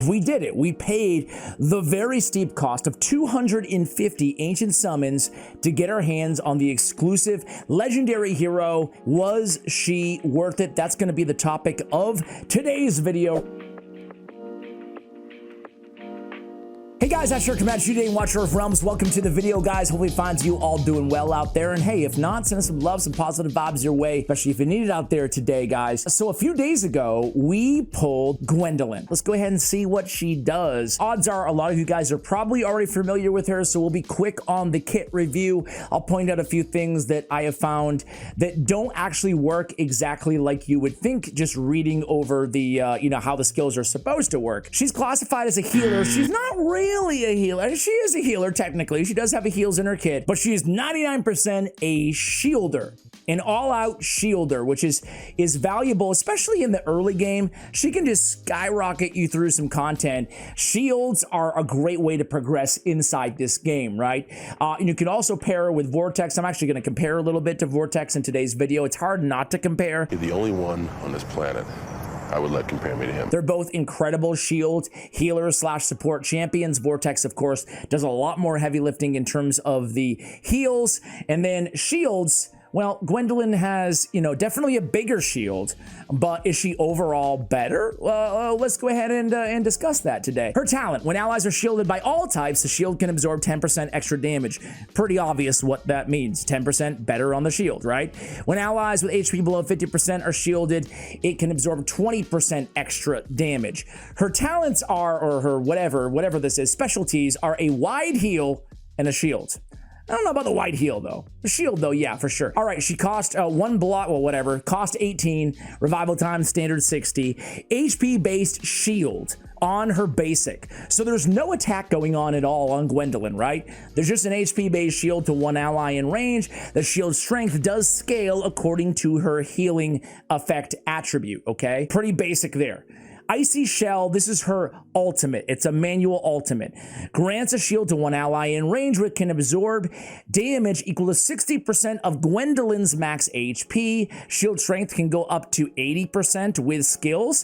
We did it. We paid the very steep cost of 250 ancient summons to get our hands on the exclusive legendary hero. Was she worth it? That's going to be the topic of today's video. Hey guys, that's your Commander Today, Watcher of Realms. Welcome to the video, guys. Hopefully it finds you all doing well out there. And hey, if not, send us some love, some positive vibes your way, especially if you need it out there today, guys. So a few days ago, we pulled Gwendolyn. Let's go ahead and see what she does. Odds are a lot of you guys are probably already familiar with her, so we'll be quick on the kit review. I'll point out a few things that I have found that don't actually work exactly like you would think just reading over the, how the skills are supposed to work. She's classified as a healer. She's not really a healer. She is a healer technically. She does have a heals in her kit, but she is 99% a shielder, an all-out shielder, which is valuable, especially in the early game. She can just skyrocket you through some content. Shields are a great way to progress inside this game, right? And you can also pair her with Vortex. I'm actually going to compare a little bit to Vortex in today's video. It's hard not to compare. You're the only one on this planet I would let compare me to him. They're both incredible shield healers slash support champions. Vortex, of course, does a lot more heavy lifting in terms of the heals. And then shields, well, Gwendolyn has, definitely a bigger shield, but is she overall better? Let's go ahead and discuss that today. Her talent: when allies are shielded by all types, the shield can absorb 10% extra damage. Pretty obvious what that means. 10% better on the shield, right? When allies with HP below 50% are shielded, it can absorb 20% extra damage. Her talents are, or her whatever this is, specialties are a wide heal and a shield. I don't know about the wide heal though. The shield though, yeah, for sure. All right, she cost one block, well, whatever, cost 18, revival time standard 60, HP based shield on her basic. So there's no attack going on at all on Gwendolyn, right? There's just an HP based shield to one ally in range. The shield strength does scale according to her healing effect attribute, okay? Pretty basic there. Icy Shell, this is her ultimate. It's a manual ultimate. Grants a shield to one ally in range which can absorb damage equal to 60% of Gwendolyn's max HP. Shield strength can go up to 80% with skills.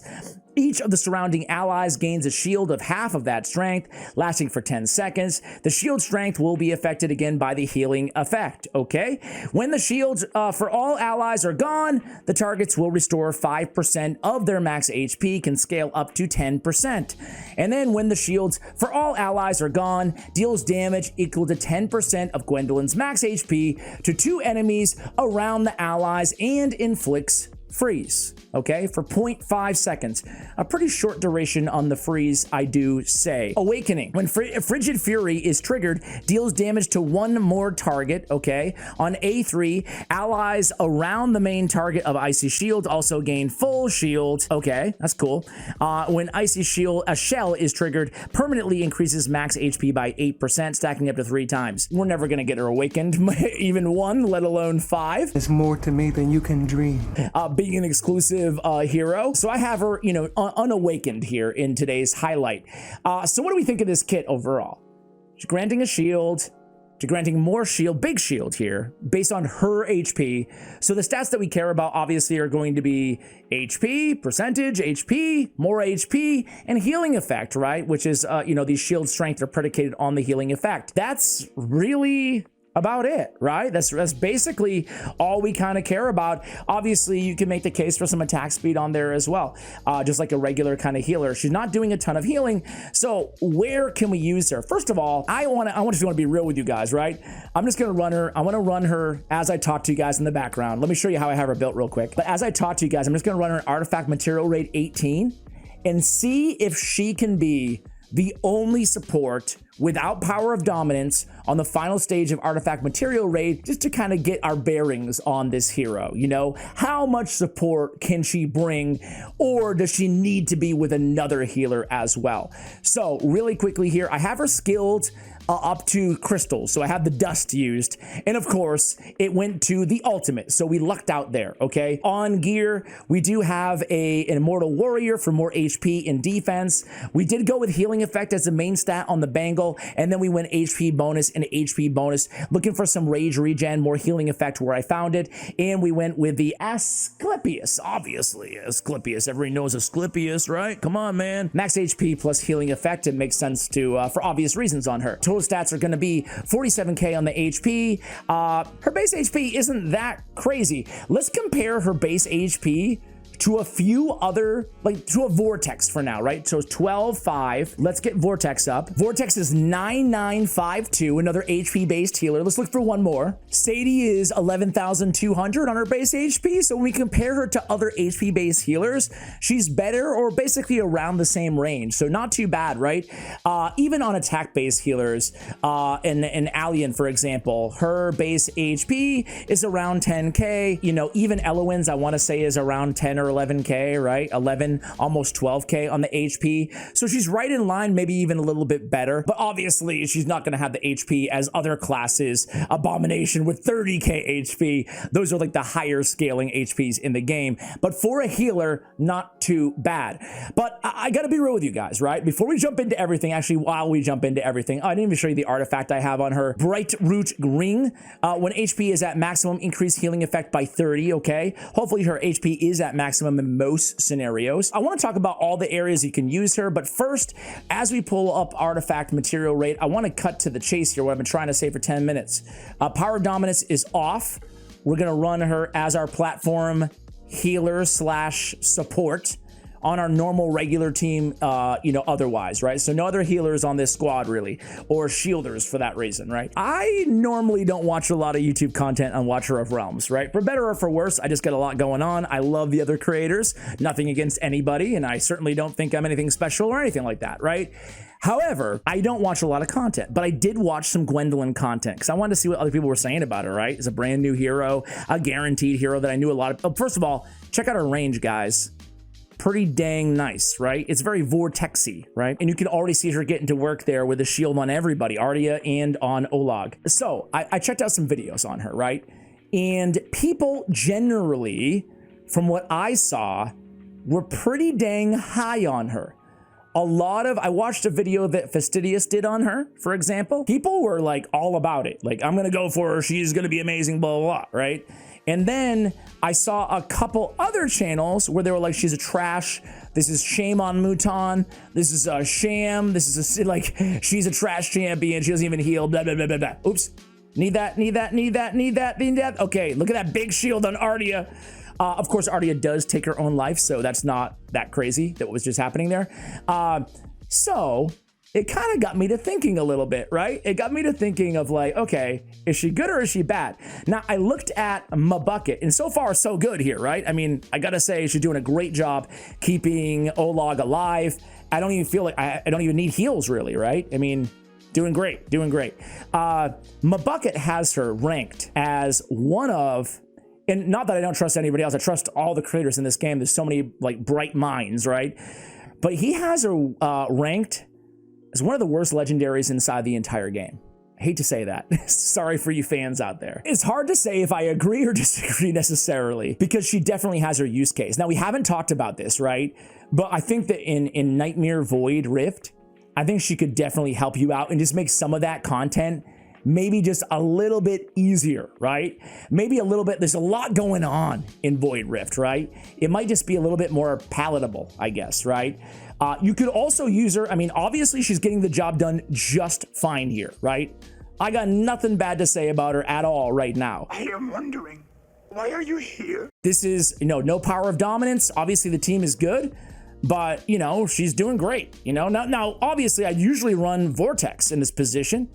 Each of the surrounding allies gains a shield of half of that strength, lasting for 10 seconds. The shield strength will be affected again by the healing effect, okay? When the shields for all allies are gone, the targets will restore 5% of their max HP, can scale up to 10%. And then when the shields for all allies are gone, deals damage equal to 10% of Gwendolyn's max HP to two enemies around the allies and inflicts freeze, okay, for 0.5 seconds. A pretty short duration on the freeze, I do say. Awakening: when Frigid Fury is triggered, deals damage to one more target, okay? On A3, allies around the main target of Icy Shield also gain full shield. Okay, that's cool. When Icy Shield, a shell is triggered, permanently increases max HP by 8%, stacking up to 3 times. We're never gonna get her awakened, even 1, let alone 5. There's more to me than you can dream. Being an exclusive hero. So I have her, unawakened here in today's highlight. So what do we think of this kit overall? She's granting a shield, she's granting more shield, big shield here, based on her HP. So the stats that we care about obviously are going to be HP, percentage, HP, more HP, and healing effect, right? Which is, these shield strength are predicated on the healing effect. That's really about it, right? That's basically all we kind of care about. Obviously, you can make the case for some attack speed on there as well, just like a regular kind of healer. She's not doing a ton of healing, so where can we use her? First of all, I just want to be real with you guys, right? I'm just gonna run her. I want to run her as I talk to you guys in the background. Let me show you how I have her built real quick. But as I talk to you guys, I'm just gonna run her artifact material rate 18 and see if she can be the only support without power of dominance on the final stage of artifact material raid, just to kind of get our bearings on this hero. How much support can she bring, or does she need to be with another healer as well? So really quickly here, I have her skilled up to crystals, so I have the dust used, and of course it went to the ultimate, so we lucked out there. Okay, on gear we do have an immortal warrior for more HP and defense. We did go with healing effect as the main stat on the bangle. cycle, and then we went HP bonus and HP bonus, looking for some rage regen, more healing effect where I found it, and we went with the Asclepius, obviously. Asclepius, everybody knows Asclepius, right? Come on, man. Max HP plus healing effect, it makes sense to, for obvious reasons on her. Total stats are gonna be 47k on the HP. Her base HP isn't that crazy. Let's compare her base HP to a few other, like to a Vortex for now, right? So 12.5. Let's get Vortex up. Vortex is 9.952, another HP based healer. Let's look for one more. Sadie is 11,200 on her base HP. So when we compare her to other HP based healers, she's better or basically around the same range. So not too bad, right? Even on attack based healers, in Alien, for example, her base HP is around 10k. You know, even Elowen's, I want to say, is around 10 or 11k, right? 11, almost 12k on the HP. So she's right in line, maybe even a little bit better, but obviously she's not going to have the HP as other classes. Abomination with 30k HP. Those are like the higher scaling HPs in the game, but for a healer, not too bad. But I gotta be real with you guys, right? Before we jump into everything, actually, while we jump into everything, I didn't even show you the artifact I have on her. Bright Root Ring. When HP is at maximum, increase healing effect by 30, okay? Hopefully her HP is at maximum in most scenarios. I want to talk about all the areas you can use her, but first, as we pull up artifact material rate, I want to cut to the chase here, what I've been trying to say for 10 minutes. Power Dominance is off. We're going to run her as our platform healer slash support on our normal regular team, you know, otherwise, right? So no other healers on this squad really, or shielders for that reason, right? I normally don't watch a lot of YouTube content on Watcher of Realms, right? For better or for worse, I just got a lot going on. I love the other creators, nothing against anybody, and I certainly don't think I'm anything special or anything like that, right? However, I don't watch a lot of content, but I did watch some Gwendolyn content because I wanted to see what other people were saying about her, right? It's a brand new hero, a guaranteed hero that I knew a lot of. Oh, first of all, check out her range, guys. Pretty dang nice, right? It's very Vortexy, right? And you can already see her getting to work there with a shield on everybody, Ardia and on Olag. So I checked out some videos on her, right? And people generally, from what I saw, were pretty dang high on her. I watched a video that Fastidious did on her, for example. People were like all about it. Like, I'm gonna go for her, she's gonna be amazing, blah, blah, blah, right? And then I saw a couple other channels where they were like, she's a trash. This is shame on Mouton. This is a sham. This is a, like, she's a trash champion. She doesn't even heal, blah, blah, blah, blah, blah. Oops. Need that. Okay, look at that big shield on Ardia. Of course, Ardia does take her own life, so that's not that crazy that was just happening there. So it kind of got me to thinking a little bit, right? It got me to thinking of like, okay, is she good or is she bad? Now, I looked at my bucket, and so far, so good here, right? I mean, I gotta say, she's doing a great job keeping Olag alive. I don't even feel like, I don't even need heals, really, right? I mean, doing great. My bucket has her ranked as one of, and not that I don't trust anybody else, I trust all the creators in this game. There's so many like bright minds, right? But he has her ranked as one of the worst legendaries inside the entire game. I hate to say that. Sorry for you fans out there. It's hard to say if I agree or disagree necessarily, because she definitely has her use case. Now, we haven't talked about this, right? But I think that in Nightmare Void Rift, I think she could definitely help you out and just make some of that content maybe just a little bit easier, right? Maybe a little bit, there's a lot going on in Void Rift, right? It might just be a little bit more palatable, I guess, right? You could also use her, I mean, obviously she's getting the job done just fine here, right? I got nothing bad to say about her at all right now. I am wondering, why are you here? This is, you know, no power of dominance. Obviously the team is good, but, you know, she's doing great, you know? Now, obviously I usually run Vortex in this position,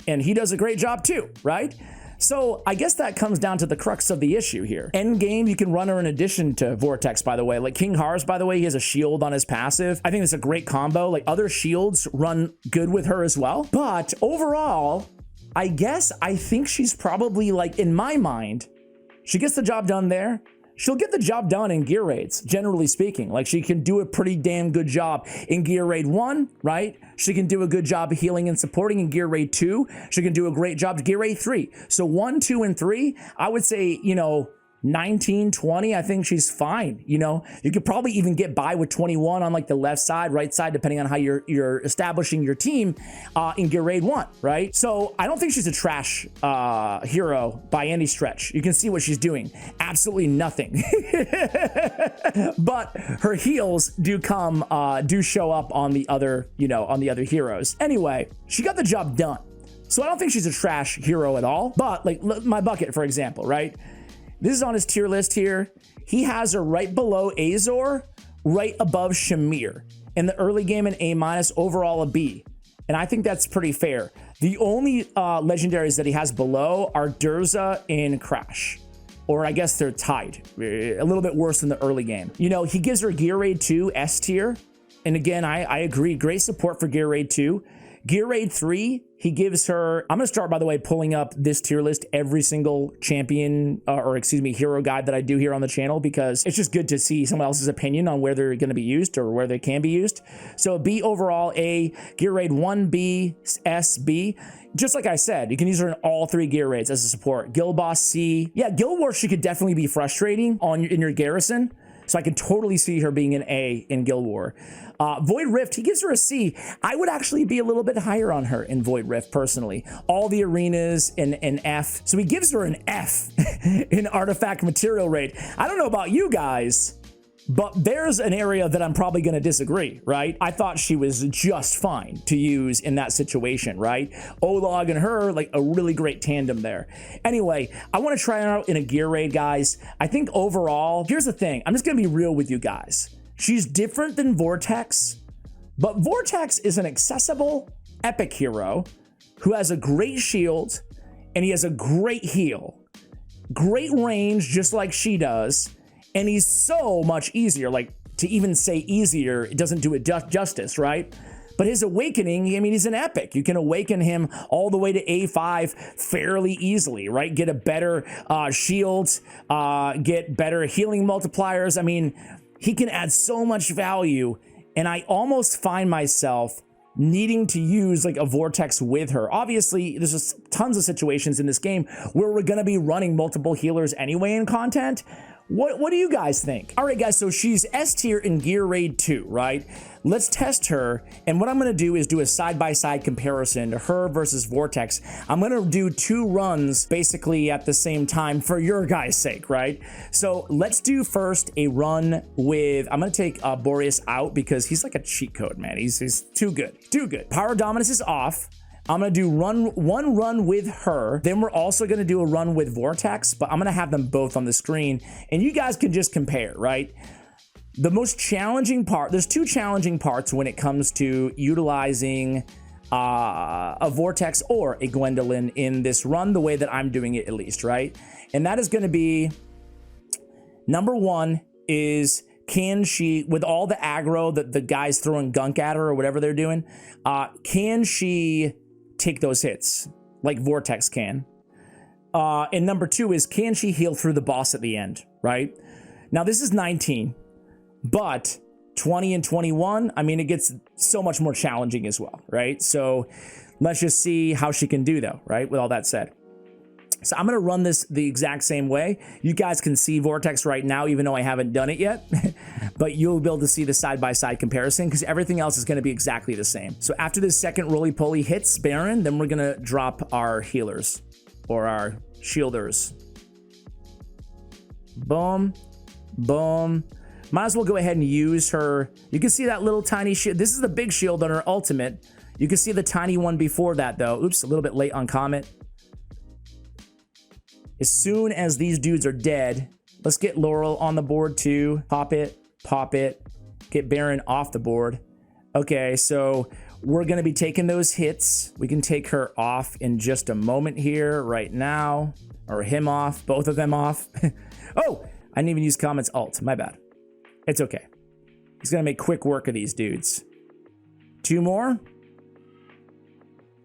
and he does a great job too, right? So I guess that comes down to the crux of the issue here. End game, you can run her in addition to Vortex, by the way. Like King Hars, by the way, he has a shield on his passive. I think it's a great combo. Like other shields run good with her as well. But overall, I think she's probably, like, in my mind, she gets the job done there. She'll get the job done in gear raids, generally speaking. Like, she can do a pretty damn good job in gear raid 1, right? She can do a good job healing and supporting in gear raid 2. She can do a great job in gear raid 3. So 1, 2, and 3, I would say, you know, 19, 20, I think she's fine. You know, you could probably even get by with 21 on like the left side, right side, depending on how you're establishing your team in Gear Raid 1, right? So I don't think she's a trash hero by any stretch. You can see what she's doing. Absolutely nothing. But her heals do show up on the other, on the other heroes. Anyway, she got the job done. So I don't think she's a trash hero at all. But like my bucket, for example, right? This is on his tier list here. He has her right below Azor, right above Shamir. In the early game, an A-, overall a B. And I think that's pretty fair. The only legendaries that he has below are Durza and Crash. Or I guess they're tied. A little bit worse than the early game. You know, he gives her Gear Raid 2 S tier. And again, I agree. Great support for Gear Raid 2. Gear Raid 3, he gives her, I'm going to start, by the way, pulling up this tier list every single champion, hero guide that I do here on the channel, because it's just good to see someone else's opinion on where they're going to be used or where they can be used. So B overall, A, Gear Raid 1B, S, B. Just like I said, you can use her in all 3 gear raids as a support. Guild Boss, C. Yeah, Guild Wars, she could definitely be frustrating in your garrison. So I can totally see her being an A in Guild War. Void Rift, he gives her a C. I would actually be a little bit higher on her in Void Rift, personally. All the arenas in F. So he gives her an F in Artifact Material Raid. I don't know about you guys, but there's an area that I'm probably going to disagree, right? I thought she was just fine to use in that situation, right? Olog and her, like a really great tandem there. Anyway, I want to try her out in a gear raid, guys. I think overall, here's the thing. I'm just going to be real with you guys. She's different than Vortex, but Vortex is an accessible, epic hero who has a great shield and he has a great heal. Great range, just like she does. And he's so much easier, like to even say easier, it doesn't do it justice, right? But his awakening, I mean, he's an epic. You can awaken him all the way to A5 fairly easily, right? Get a better shield, get better healing multipliers. I mean, he can add so much value. And I almost find myself needing to use like a Vortex with her. Obviously, there's just tons of situations in this game where we're going to be running multiple healers anyway in content. What do you guys think? All right, guys, so she's S tier in Gear Raid 2, right? Let's test her, and what I'm gonna do is do a side-by-side comparison to her versus Vortex. I'm gonna do 2 runs basically at the same time for your guys' sake, right? So let's do first a run with, I'm gonna take Boreas out because he's like a cheat code, man. He's too good, too good. Power Dominance is off. I'm gonna do one run with her. Then we're also gonna do a run with Vortex, but I'm gonna have them both on the screen and you guys can just compare, right? The most challenging part, there's 2 challenging parts when it comes to utilizing a Vortex or a Gwendolyn in this run, the way that I'm doing it at least, right? And that is gonna be, number 1 is, can she, with all the aggro that the guys throwing gunk at her or whatever they're doing, can she take those hits like Vortex can? And number 2 is, can she heal through the boss at the end, right? Now this is 19, but 20 and 21, I mean, it gets so much more challenging as well, right? So let's just see how she can do though, right? With all that said. So I'm going to run this the exact same way. You guys can see Vortex right now, even though I haven't done it yet, but you'll be able to see the side-by-side comparison because everything else is going to be exactly the same. So after this second roly-poly hits Baron, then we're going to drop our healers or our shielders. Boom, boom. Might as well go ahead and use her. You can see that little tiny shield. This is the big shield on her ultimate. You can see the tiny one before that though. Oops, a little bit late on Comet. As soon as these dudes are dead, let's get Laurel on the board too. Pop it, get Baron off the board. Okay, so we're gonna be taking those hits. We can take her off in just a moment here, right now, or him off, both of them off. Oh, I didn't even use Comet's ult, my bad. It's okay. He's gonna make quick work of these dudes. 2 more.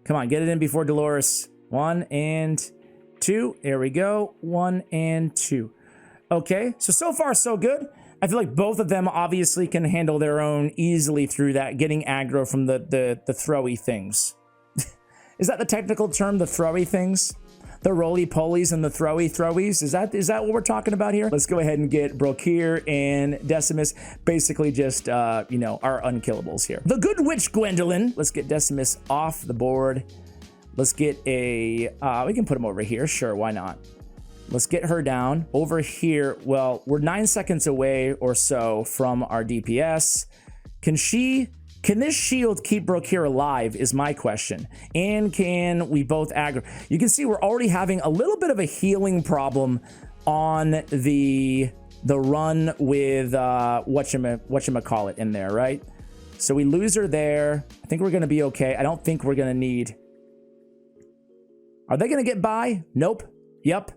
Come on, get it in before Dolores. 1 and 2. There we go. 1 and 2. Okay, so far so good. I feel like both of them obviously can handle their own easily through that, getting aggro from the throwy things. Is that the technical term, the throwy things? the roly-polies and the throwies. Is that what we're talking about here? Let's go ahead and get Brokir and Decimus, basically just, you know, our unkillables here. The good witch Gwendolyn. Let's get Decimus off the board. Let's get a, we can put him over here. Sure, why not? Let's get her down. Over here, well, we're 9 seconds away or so from our DPS. Can this shield keep Brokir alive is my question. And can we both aggro? You can see we're already having a little bit of a healing problem on the run with whatchamacallit in there, right? So we lose her there. I think we're gonna be okay. I don't think we're gonna need... Are they gonna get by? Nope. Yep.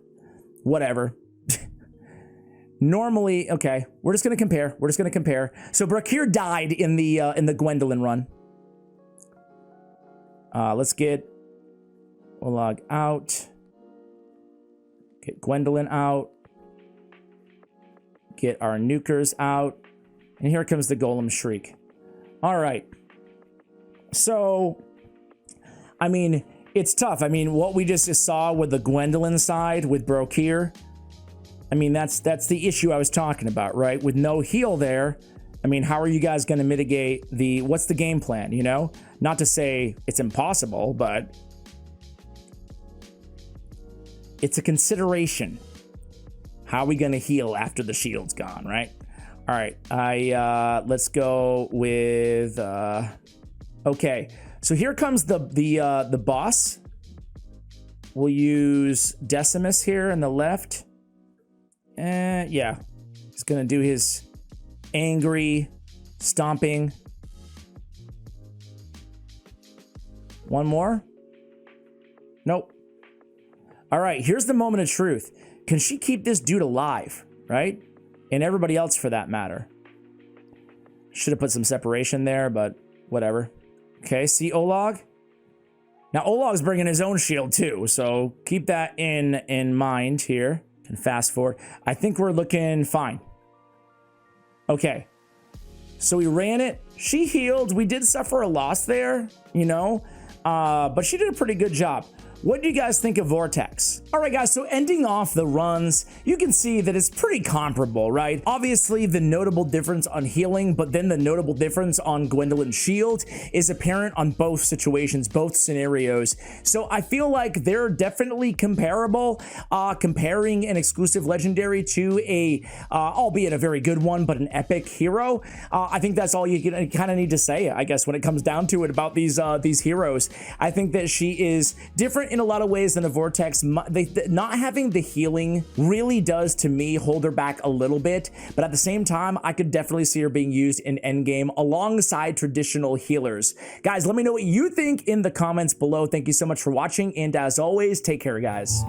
Whatever. Normally, okay, we're just gonna compare. So Brokir died in the Gwendolyn run. Let's get Olag out. Get Gwendolyn out. Get our nukers out. And here comes the Golem Shriek. All right. So, I mean, it's tough. I mean, what we just saw with the Gwendolyn side with Brokir, I mean, that's the issue I was talking about, right? With no heal there, I mean, how are you guys going to mitigate what's the game plan, you know? Not to say it's impossible, but it's a consideration. How are we going to heal after the shield's gone, right? All right, let's go with, okay. So here comes the boss. We'll use Decimus here on the left. Yeah, he's gonna do his angry stomping. One more? Nope. All right, here's the moment of truth. Can she keep this dude alive, right? And everybody else for that matter. Should have put some separation there, but whatever. Okay, see Olag? Now Olag's bringing his own shield too, so keep that in mind here. And fast forward. I think we're looking fine. Okay. So we ran it. She healed. We did suffer a loss there, you know, but she did a pretty good job. What do you guys think of Vortex? All right, guys, so ending off the runs, you can see that it's pretty comparable, right? Obviously, the notable difference on healing, but then the notable difference on Gwendolyn's shield is apparent on both situations, both scenarios. So I feel like they're definitely comparable. Comparing an exclusive legendary to a, albeit a very good one, but an epic hero, I think that's all you kind of need to say, I guess, when it comes down to it about these heroes. I think that she is different in a lot of ways than a Vortex. Not having the healing really does, to me, hold her back a little bit, but at the same time, I could definitely see her being used in endgame alongside traditional healers. Guys, let me know what you think in the comments below. Thank you so much for watching, and as always, take care, guys.